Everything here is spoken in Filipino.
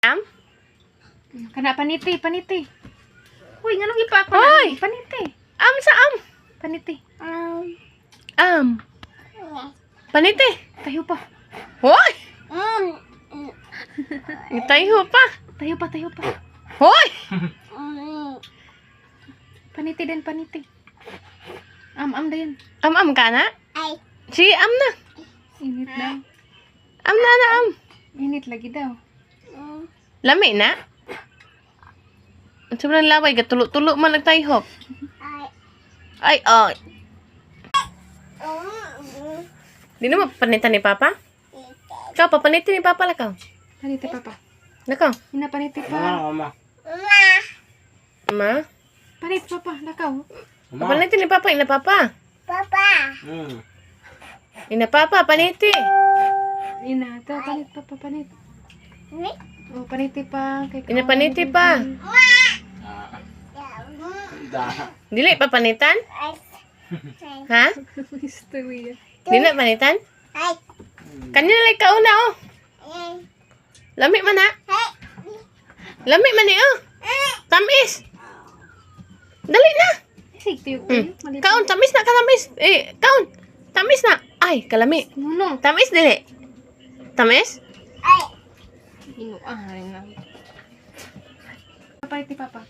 Am? Kana paniti, paniti. Uy, nganong ipa ako Hoy! na? Paniti. Am sa am. Paniti. Am. Paniti. Tayo pa. Hoy! Tayo pa. Tayo pa, tayo pa. Hoy! Paniti din, paniti. Am din. Am ka na? Si am na. Init daw. Am na na am. Init lagi daw. Lami na. Sobrang laway. Gatulo-tulo man nagtayhop. Ay, ay. Di na mapapanitan ni Papa? Ikaw, papanitin ni Papa lakaw. Paniti papa. Lakaw. Ina paniti pa. Ma? Paniti papa, lakaw. Papanitin ni Papa. Ina Papa. Ina Papa, paniti. Ina, to panit papa, panit. Oh, paniti pa. Ina paniti pa. Dili pa panitan? Ha? Istorya. Di na panitan? Kanina lang kauna oh. Lami man na. Lami man ni oh. Tamis. Dali na. Sig tiyo. Kaon, tamis na ka tamis. Kaon. Tamis na. Ay, kalami. Nuno. Tamis dili. Tamis? Ino, rin lang. Paniti papa.